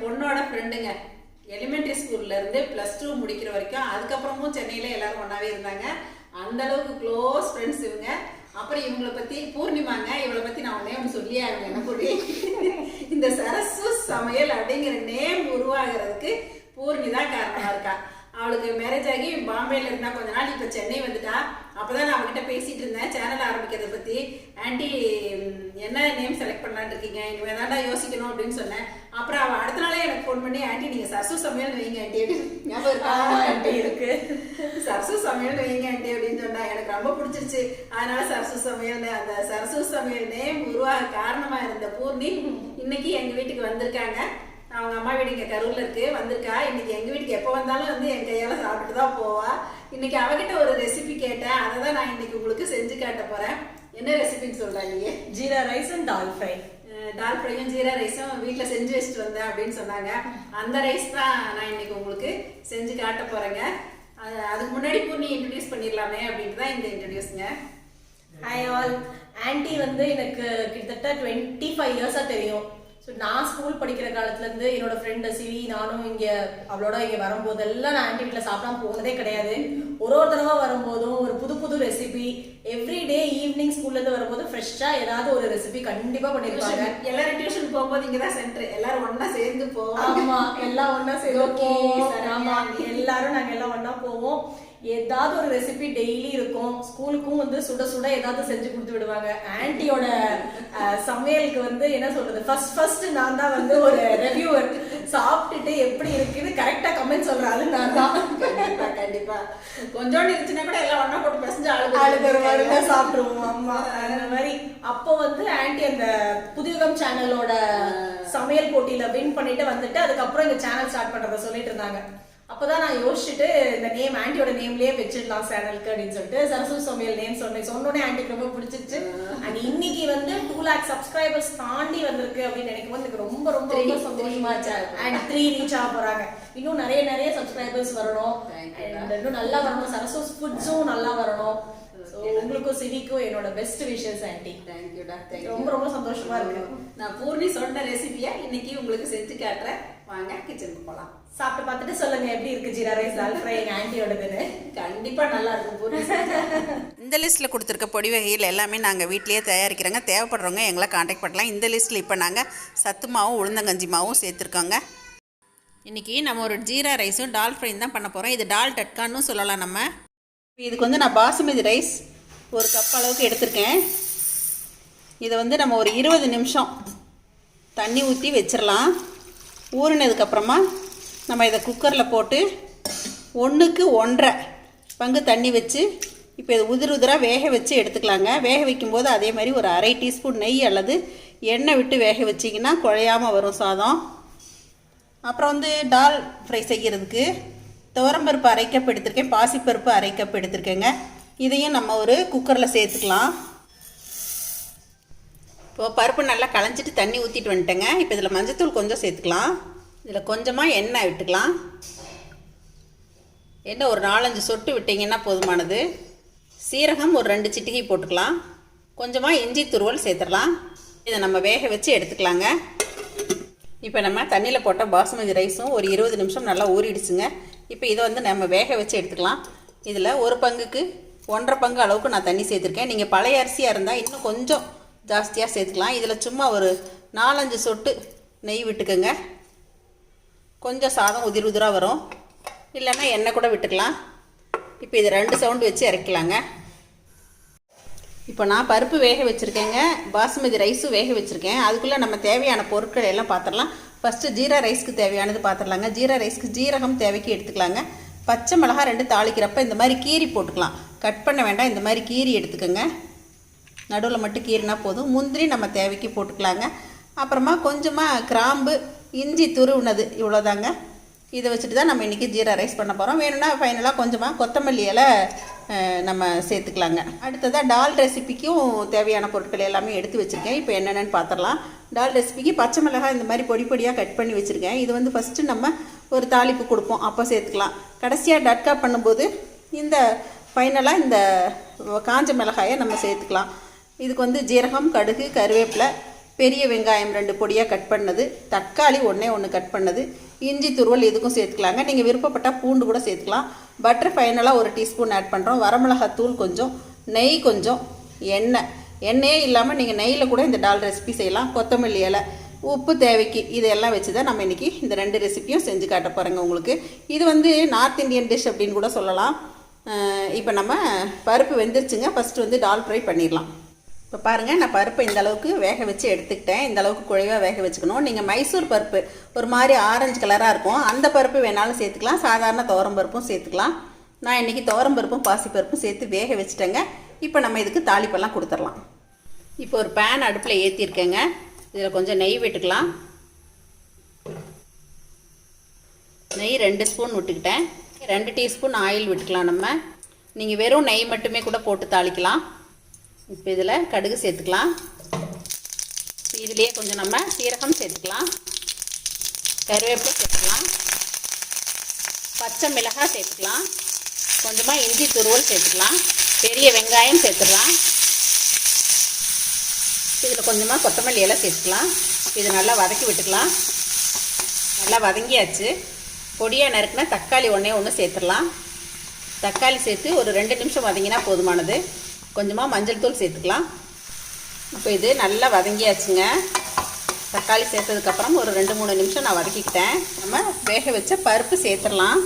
பொண்ணோட ஃப்ரெண்டுங்க. எலிமெண்ட்ரி ஸ்கூல்லேருந்து +2 முடிக்கிற வரைக்கும். அதுக்கப்புறமும் சென்னையில் எல்லோரும் ஒன்றாவே இருந்தாங்க. அந்தளவுக்கு க்ளோஸ் ஃப்ரெண்ட்ஸ் இவங்க. அப்புறம் இவங்களை பற்றி பூர்ணிமாங்க, இவளை பற்றி நான் ஒன்று சொல்லியே ஆகுங்க. என்ன கூடி இந்த சரசு சமையல் அப்படிங்கிற நேம் உருவாகிறதுக்கு பூர்ணி தான் காரணமாக இருக்கா. அவளுக்கு மேரேஜ் ஆகி பாம்பேல இருந்தா கொஞ்ச நாள், இப்போ சென்னை வந்துட்டா. அப்போதான் நான் அவகிட்ட பேசிட்டு இருந்தேன் சேனல் ஆரம்பிக்கிறத பற்றி. ஆண்டி என்ன நேம் செலக்ட் பண்ணலான்னு இருக்கீங்க, இனிமேல் தாண்டா யோசிக்கணும் அப்படின்னு சொன்னேன். அப்புறம் அவள் அடுத்த நாளே எனக்கு ஃபோன் பண்ணி, ஆண்டி நீங்கள் சரசு சமையல் வைங்க ஆண்டி அப்படின்னு. ஞாபகம் இருக்கா? ஆண்டி இருக்கு, சரசு சமையல் வைங்க ஆண்டி அப்படின்னு சொன்னா. எனக்கு ரொம்ப பிடிச்சிருச்சு, அதனால சரசு சமையல். அந்த சரசு சமையல் நேம் உருவாக காரணமாக இருந்த பூர்ணி இன்னைக்கு எங்கள் வீட்டுக்கு வந்திருக்காங்க. அவங்க அம்மா வீடு இங்கே கரூரில் இருக்கு, வந்திருக்கா. இன்னைக்கு எங்கள் வீட்டுக்கு எப்போ வந்தாலும் வந்து என் கையால் சாப்பிட்டு தான் போவா. இன்னைக்கு அவகிட்ட ஒரு ரெசிபி கேட்டேன், அதை தான் நான் இன்னைக்கு உங்களுக்கு செஞ்சு காட்ட போகிறேன். என்ன ரெசிபின்னு சொல்கிறாங்க? Jeera rice and dal fry. Dal ஃப்ரையும் ஜீரா ரைஸும் வீட்டில் செஞ்சு வச்சுட்டு வந்தேன் அப்படின்னு சொன்னாங்க. அந்த ரைஸ் தான் நான் இன்னைக்கு உங்களுக்கு செஞ்சு காட்ட போகிறேங்க. அதுக்கு முன்னாடி பூர்ணி இன்ட்ரடியூஸ் பண்ணிடலாமே அப்படின்ட்டு தான் இந்த இன்ட்ரடியூஸுங்க. Hi all. ஆன்ட்டி வந்து எனக்கு கிட்டத்தட்ட 25 இயர்ஸாக தெரியும். ஸோ நான் ஸ்கூல் படிக்கிற காலத்துலேருந்து என்னோட ஃப்ரெண்டு சிவி நானும் இங்கே அவளோட இங்கே வரும்போதெல்லாம் நான் ஆன்ட்டி வீட்டில் சாப்பிடாம போனதே கிடையாது. ஒரு தடவை வரும்போதும் ஒரு புது புது ரெசிபி, எவ்ரிடே ஈவினிங் ஸ்கூல்லேருந்து வரும்போது ஃப்ரெஷ்ஷாக ஏதாவது ஒரு ரெசிபி கண்டிப்பாக பண்ணியிருப்பாங்க. எல்லாரும் டியூஷன் போகும்போது இங்கே தான் சென்டர், எல்லாரும் ஒன்றா சேர்ந்து போவோம். ஆமாம், எல்லாம் ஒன்றா சேர்ந்து போவோம். ஆமாம், எல்லாரும் நாங்கள் எல்லாம் ஒன்றா போவோம். ஏதாவது ஒரு ரெசிபி டெய்லி இருக்கும். ஸ்கூலுக்கும் வந்து சுட சுட ஏதாவது செஞ்சு கொடுத்து விடுவாங்க. ஆன்ட்டியோட சமையலுக்கு வந்து என்ன சொல்றது, ஃபர்ஸ்ட் நான் தான் வந்து ஒரு ரெவ்யூவர். சாப்பிட்டுட்டு எப்படி இருக்குன்னு கரெக்டா கமெண்ட் சொல்றாரு நான் தான். கண்டிப்பா கொஞ்சோண்டு இருந்துச்சுன்னா கூட எல்லாம் ஒண்ணா போட்டு பசஞ்சு ஆளுக்கு சாப்பிடுவோம். ஆமா, அந்த மாதிரி. அப்போ வந்து ஆன்ட்டி அந்த புதுயுகம் சேனலோட சமையல் போட்டியில வின் பண்ணிட்டு வந்துட்டு அதுக்கப்புறம் இந்த சேனல் ஸ்டார்ட் பண்றத சொல்லிட்டு இருந்தாங்க. அப்போதான் நான் யோசிச்சுட்டு இந்த நேம் ஆன்ட்டியோட நேம்லயே வச்சிடலாம் சேனலுக்கு அப்படின்னு சொல்லிட்டு சரசு சமையல் நேம் சொன்னோடனே ஆன்ட்டிக்கு ரொம்ப பிடிச்சிருச்சு. அண்ட் இன்னைக்கு வந்து 2 lakh சப்ஸ்கிரைபர்ஸ் தாண்டி வந்திருக்கு அப்படின்னு நினைக்கும் போது எனக்கு ரொம்ப ரொம்ப ரொம்ப சந்தோஷமா இருந்துச்சு. அண்ட் 3 ரீச் ஆக போறாங்க. இன்னும் நிறைய சப்ஸ்கிரைபர்ஸ் வரணும், இன்னும் நல்லா வரணும். சரசு ஃபுட்ஸும் நல்லா வரணும். உங்களுக்கும் சிவிக்கும் என்னோட பெஸ்ட் விஷஸ் ஆன்ட்டி. தேங்க்யூடா. ரொம்ப ரொம்ப சந்தோஷமா இருக்கு. நான் பூர்ணி சொன்ன ரெசிபியா இன்னைக்கு உங்களுக்கு செஞ்சு காட்டுறேன். வாங்க கிச்சனுக்கு போலாம். சாப்பிட்டு பார்த்துட்டு சொல்லுங்க எப்படி இருக்கு ஜீரா ரைஸ் டால் ஃப்ரை ஆன்ட்டியோடதுன்னு. கண்டிப்பா நல்லா இருக்கும் பூர்ணி. இந்த லிஸ்ட்டில் கொடுத்துருக்க பொடி வகைகள் எல்லாமே நாங்கள் வீட்லேயே தயாரிக்கிறோங்க. தேவைப்படுறவங்க எங்களை காண்டாக்ட் பண்ணலாம். இந்த லிஸ்ட்டில் இப்போ நாங்கள் சத்து மாவும் உளுந்தங்கஞ்சி மாவும் சேர்த்துருக்கோங்க. இன்றைக்கி நம்ம ஒரு ஜீரா ரைஸும் டால் ஃப்ரையும் தான் பண்ண போகிறோம். இது டால் டட்கான்னு சொல்லலாம். நம்ம இதுக்கு வந்து நான் பாசுமதி ரைஸ் 1 கப் அளவுக்கு எடுத்திருக்கேன். இதை வந்து நம்ம ஒரு 20 நிமிஷம் தண்ணி ஊற்றி வச்சிடலாம். ஊறினதுக்கப்புறமா நம்ம இதை குக்கரில் போட்டு 1க்கு 1.5 பங்கு தண்ணி வச்சு இப்போ இதை உதிராக வேக வச்சு எடுத்துக்கலாங்க. வேக வைக்கும்போது அதே மாதிரி ஒரு 1/2 டீஸ்பூன் நெய் அல்லது எண்ணெய் விட்டு வேக வச்சிங்கன்னா குழையாமல் வரும் சாதம். அப்புறம் வந்து டால் ஃப்ரை செய்கிறதுக்கு துவரம்பருப்பு 1/2 கப் எடுத்திருக்கேன், பாசிப்பருப்பு 1/2 கப் எடுத்திருக்கேங்க. இதையும் நம்ம ஒரு குக்கரில் சேர்த்துக்கலாம். இப்போது பருப்பு நல்லா களைஞ்சிட்டு தண்ணி ஊற்றிட்டு வந்துட்டேங்க. இப்போ இதில் மஞ்சத்தூள் கொஞ்சம் சேர்த்துக்கலாம். இதில் கொஞ்சமாக எண்ணெய் விட்டுக்கலாம். எண்ணெய் ஒரு 4-5 சொட்டு விட்டிங்கன்னா போதுமானது. சீரகம் ஒரு 2 சிட்டிகை போட்டுக்கலாம். கொஞ்சமாக இஞ்சி துருவல் சேர்த்துடலாம். இதை நம்ம வேக வச்சு எடுத்துக்கலாங்க. இப்போ நம்ம தண்ணியில் போட்ட பாசுமதி ரைஸும் ஒரு 20 நிமிஷம் நல்லா ஊறிடுச்சுங்க. இப்போ இதை வந்து நம்ம வேக வச்சு எடுத்துக்கலாம். இதில் 1 பங்குக்கு 1.5 பங்கு அளவுக்கு நான் தண்ணி சேர்த்துருக்கேன். நீங்கள் பழைய அரிசியாக இருந்தால் இன்னும் கொஞ்சம் ஜாஸ்தியாக சேர்த்துக்கலாம். இதில் சும்மா ஒரு 4-5 சொட்டு நெய் விட்டுக்கோங்க. கொஞ்சம் சாதம் உதிராக வரும். இல்லைன்னா எண்ணெய் கூட விட்டுக்கலாம். இப்போ இது 2 சவுண்டு வச்சு இறக்கலாங்க. இப்போ நான் பருப்பு வேக வச்சுருக்கேங்க, பாசுமதி ரைஸும் வேக வச்சுருக்கேன். அதுக்குள்ளே நம்ம தேவையான பொருட்கள் எல்லாம் பார்த்துடலாம். ஃபஸ்ட்டு ஜீரா ரைஸ்க்கு தேவையானது பார்த்துடலாங்க. ஜீரா ரைஸ்க்கு ஜீரகம் தேவைக்கு எடுத்துக்கலாங்க. பச்சை மிளகா 2 தாளிக்கிறப்ப இந்த மாதிரி கீரி போட்டுக்கலாம். கட் பண்ண வேண்டாம், இந்த மாதிரி கீரி எடுத்துக்கோங்க. நடுவில் மட்டும் கீரினா போதும். முந்திரி நம்ம தேவைக்கு போட்டுக்கலாங்க. அப்புறமா கொஞ்சமாக கிராம்பு, இஞ்சி துருவுனது, இவ்வளோதாங்க. இதை வச்சுட்டு தான் நம்ம இன்றைக்கி ஜீரா ரைஸ் பண்ண போகிறோம். வேணும்னா ஃபைனலாக கொஞ்சமாக கொத்தமல்லி இலை நம்ம சேர்த்துக்கலாங்க. அடுத்ததாக டால் ரெசிபிக்கும் தேவையான பொருட்கள் எல்லாமே எடுத்து வச்சுருக்கேன். இப்போ என்னென்னு பார்த்துடலாம். டால் ரெசிபிக்கு பச்சை மிளகாய் இந்த மாதிரி பொடி பொடியாக கட் பண்ணி வச்சுருக்கேன். இது வந்து ஃபஸ்ட்டு நம்ம ஒரு தாளிப்பு கொடுப்போம், அப்போ சேர்த்துக்கலாம். கடைசியாக டட்கா பண்ணும்போது இந்த ஃபைனலாக இந்த காஞ்ச மிளகாயை நம்ம சேர்த்துக்கலாம். இதுக்கு வந்து ஜீரகம், கடுகு, கருவேப்பிலை, பெரிய வெங்காயம் 2 பொடியாக கட் பண்ணது, தக்காளி ஒன்று கட் பண்ணது, இஞ்சி துருவல் இதுக்கும் சேர்த்துக்கலாங்க. நீங்கள் விருப்பப்பட்டால் பூண்டு கூட சேர்த்துக்கலாம். பட்டர் ஃபைனலாக 1 டீஸ்பூன் ஆட் பண்ணுறோம். வரமிளகாத்தூள் கொஞ்சம், நெய் கொஞ்சம், எண்ணெயே இல்லாமல் நீங்கள் நெய்யில் கூட இந்த டால் ரெசிபி செய்யலாம். கொத்தமல்லி இலை, உப்பு தேவைக்கு, இதெல்லாம் வச்சு தான் நம்ம இன்றைக்கி இந்த 2 ரெசிப்பியும் செஞ்சு காட்ட போகிறேங்க உங்களுக்கு. இது வந்து நார்த் இந்தியன் டிஷ் அப்படின்னு கூட சொல்லலாம். இப்போ நம்ம பருப்பு வெந்துருச்சுங்க. ஃபஸ்ட்டு வந்து டால் ஃப்ரை பண்ணிடலாம். இப்போ பாருங்கள், நான் பருப்பை இந்த அளவுக்கு வேக வச்சு எடுத்துக்கிட்டேன். இந்த அளவுக்கு குழைவாக வேக வச்சுக்கணும். நீங்கள் மைசூர் பருப்பு ஒரு மாதிரி ஆரஞ்சு கலராக இருக்கும், அந்த பருப்பு வேணாலும் சேர்த்துக்கலாம். சாதாரண துவரம் பருப்பும் சேர்த்துக்கலாம். நான் இன்றைக்கி துவரம் பருப்பும் பாசிப்பருப்பும் சேர்த்து வேக வச்சுட்டேங்க. இப்போ நம்ம இதுக்கு தாளிப்பெல்லாம் கொடுத்துடலாம். இப்போ ஒரு பேன் அடுப்பில் ஏற்றிருக்கேங்க. இதில் கொஞ்சம் நெய் விட்டுக்கலாம். நெய் 2 ஸ்பூன் விட்டுக்கிட்டேன். 2 டீஸ்பூன் ஆயில் விட்டுக்கலாம். நம்ம நீங்கள் வெறும் நெய் மட்டுமே கூட போட்டு தாளிக்கலாம். இப்போ இதில் கடுகு சேர்த்துக்கலாம். இதுலேயே கொஞ்சம் நம்ம சீரகம் சேர்த்துக்கலாம், கருவேப்பிலை சேர்த்துக்கலாம், பச்சை மிளகாய் சேர்த்துக்கலாம், கொஞ்சமாக இஞ்சி துருவல் சேர்த்துக்கலாம், பெரிய வெங்காயம் சேர்த்துக்கலாம். இதில் கொஞ்சமாக கொத்தமல்லி இலை சேர்த்துக்கலாம். இது நல்லா வதக்கி விட்டுக்கலாம். நல்லா வதங்கியாச்சு. பொடியாக நறுக்குனா தக்காளி ஒன்று சேர்த்துடலாம். தக்காளி சேர்த்து ஒரு 2 நிமிஷம் வதங்கினா போதுமானது. கொஞ்சமாக மஞ்சள் தூள் சேர்த்துக்கலாம். இப்போ இது நல்லா வதங்கியாச்சுங்க. தக்காளி சேர்த்ததுக்கப்புறம் ஒரு 2-3 நிமிஷம் நான் வதக்கிக்கிட்டேன். நம்ம வேக வச்ச பருப்பு சேர்த்துடலாம்.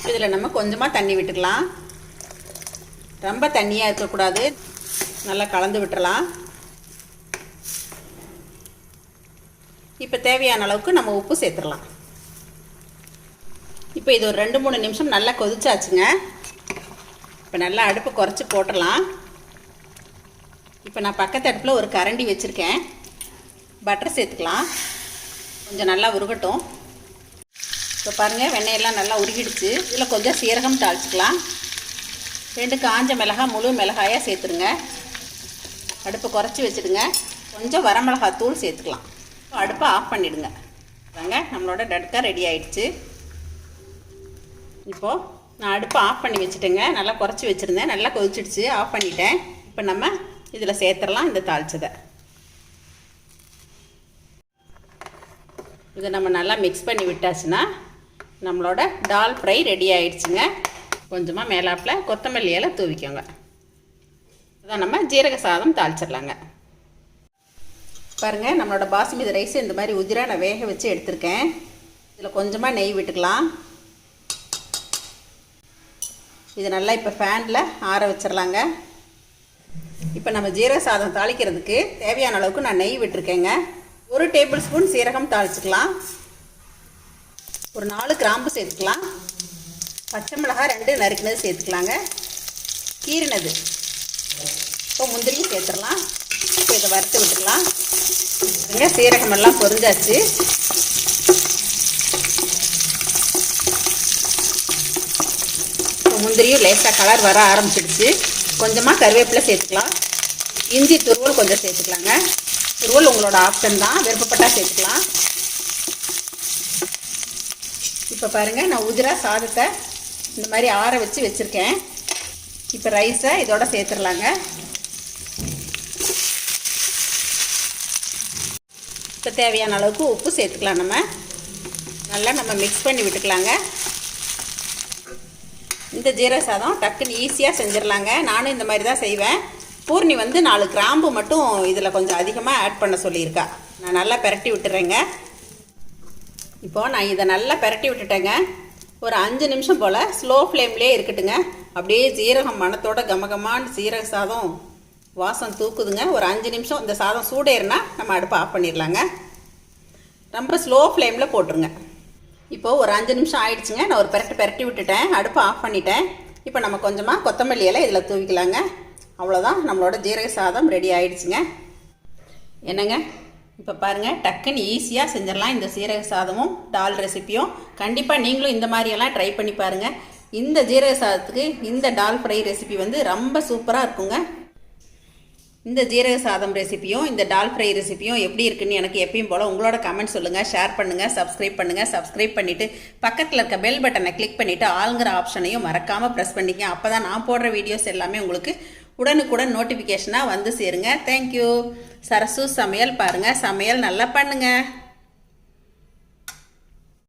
இதில் நம்ம கொஞ்சமாக தண்ணி விட்டுக்கலாம். ரொம்ப தண்ணியாக இருக்கக்கூடாது. நல்லா கலந்து விட்டுறலாம். இப்போ தேவையான அளவுக்கு நம்ம உப்பு சேர்த்துடலாம். இப்போ இது ஒரு 2-3 நிமிஷம் நல்லா கொதிச்சாச்சுங்க. இப்போ நல்லா அடுப்பு குறைச்சி போட்டுடலாம். இப்போ நான் பக்கத்து அடுப்பில் ஒரு கரண்டி வச்சுருக்கேன். பட்டர் சேர்த்துக்கலாம். கொஞ்சம் நல்லா உருகட்டும். இப்போ பாருங்கள், வெண்ணெயெல்லாம் நல்லா உருகிடுச்சு. இதில் கொஞ்சம் சீரகம் தாளிச்சிக்கலாம். 2 காஞ்ச மிளகாய், முழு மிளகாயாக சேர்த்துருங்க. அடுப்பை குறைச்சி வச்சுடுங்க. கொஞ்சம் வரமிளகாத்தூள் சேர்த்துக்கலாம். அடுப்பை ஆஃப் பண்ணிவிடுங்க. வாங்க, நம்மளோட தட்கா ரெடி ஆகிடுச்சு. இப்போது நான் அடுப்பை ஆஃப் பண்ணி வச்சுட்டேங்க. நல்லா குறைச்சி வச்சுருந்தேன். நல்லா கொதிச்சிடுச்சு. ஆஃப் பண்ணிட்டேன். இப்போ நம்ம இதில் சேர்த்துடலாம் இந்த தாளிச்சதை. இதை நம்ம நல்லா மிக்ஸ் பண்ணி விட்டாச்சுன்னா நம்மளோட டால் ஃப்ரை ரெடி ஆகிடுச்சுங்க. கொஞ்சமாக மேலாப்பில் கொத்தமல்லி இலை தூவிக்கோங்க. அதான் நம்ம ஜீரக சாதம் தாளிச்சிடலாங்க. பாருங்கள், நம்மளோட பாசுமதி ரைஸ் இந்த மாதிரி உதிரா நான் வேக வச்சு எடுத்திருக்கேன். இதில் கொஞ்சமாக நெய் விட்டுக்கலாம். இது நல்லா இப்போ ஃபேனில் ஆற வச்சிடலாங்க. இப்போ நம்ம ஜீரக சாதம் தாளிக்கிறதுக்கு தேவையான அளவுக்கு நான் நெய் விட்டுருக்கேங்க. 1 டேபிள் ஸ்பூன் சீரகம் தாளிச்சிக்கலாம். ஒரு 4 கிராம்பு சேர்த்துக்கலாம். பச்சை மிளகாய் 2 நறுக்கினது சேர்த்துக்கலாங்க. கீரினது. இப்போ முந்திரியும் சேர்த்துடலாம். இப்போ இதை வறுத்து விட்டுக்கலாம். சீரகமெல்லாம் பொரிஞ்சாச்சு. முந்திரியும் லேசாக கலர் வர ஆரம்பிச்சிடுச்சு. கொஞ்சமாக கருவேப்பிலை சேர்த்துக்கலாம். இஞ்சி துருவல் கொஞ்சம் சேர்த்துக்கலாங்க. துருவல் உங்களோட ஆப்ஷன் தான், விருப்பப்பட்டால் சேர்த்துக்கலாம். இப்போ பாருங்கள், நான் உதிரா சாதத்தை இந்த மாதிரி ஆற வச்சு வச்சுருக்கேன். இப்போ ரைஸை இதோட சேர்த்துடலாங்க. இப்போ தேவையான அளவுக்கு உப்பு சேர்த்துக்கலாம். நம்ம மிக்ஸ் பண்ணி விட்டுக்கலாங்க. இந்த ஜீரக சாதம் டக்குன்னு ஈஸியாக செஞ்சிடலாங்க. நானும் இந்த மாதிரி தான் செய்வேன். பூர்ணி வந்து 4 கிராம்பு மட்டும் இதில் கொஞ்சம் அதிகமாக ஆட் பண்ண சொல்லியிருக்கா. நான் நல்லா பெரட்டி விட்டுறேங்க. இப்போது நான் இதை நல்லா பெரட்டி விட்டுட்டேங்க. ஒரு 5 நிமிஷம் போல் ஸ்லோ ஃப்ளேம்லேயே இருக்கட்டுங்க. அப்படியே ஜீரகம் மணத்தோட கமகமான்னு ஜீரக சாதம் வாசம் தூக்குதுங்க. ஒரு 5 நிமிஷம் இந்த சாதம் சூடேறினா நம்ம அடுப்பை ஆஃப் பண்ணிடலாங்க. ரொம்ப ஸ்லோ ஃப்ளேமில் போட்டுருங்க. இப்போது ஒரு 5 நிமிஷம் ஆயிடுச்சுங்க. நான் ஒரு பெரட்டி விட்டுட்டேன். அடுப்பை ஆஃப் பண்ணிட்டேன். இப்போ நம்ம கொஞ்சமாக கொத்தமல்லி இலை இதில் தூவிக்கலாங்க. அவ்வளோதான், நம்மளோட ஜீரக சாதம் ரெடி ஆயிடுச்சுங்க. என்னங்க, இப்போ பாருங்கள், டக்குன்னு ஈஸியாக செஞ்சிடலாம் இந்த சீரக சாதமும் டால் ரெசிப்பியும். கண்டிப்பாக நீங்களும் இந்த மாதிரியெல்லாம் ட்ரை பண்ணி பாருங்கள். இந்த ஜீரக சாதத்துக்கு இந்த டால் ஃப்ரை ரெசிபி வந்து ரொம்ப சூப்பராக இருக்குங்க. இந்த ஜீரக சாதம் ரெசிப்பியும் இந்த டால் ஃப்ரை ரெசிப்பியும் எப்படி இருக்குன்னு எனக்கு எப்பயும் போல் உங்களோட கமெண்ட் சொல்லுங்கள், ஷேர் பண்ணுங்கள், சப்ஸ்கிரைப் பண்ணிவிட்டு பக்கத்தில் இருக்க பெல் பட்டனை கிளிக் பண்ணிவிட்டு ஆளுங்கிற ஆப்ஷனையும் மறக்காமல் ப்ரெஸ் பண்ணிக்கங்க. அப்போ தான் நான் போடுற வீடியோஸ் எல்லாமே உங்களுக்கு உடனுக்குடன் நோட்டிஃபிகேஷனாக வந்து சேருங்க. தேங்க்யூ. சரசு சமையல் பாருங்கள், சமையல் நல்லா பண்ணுங்கள்.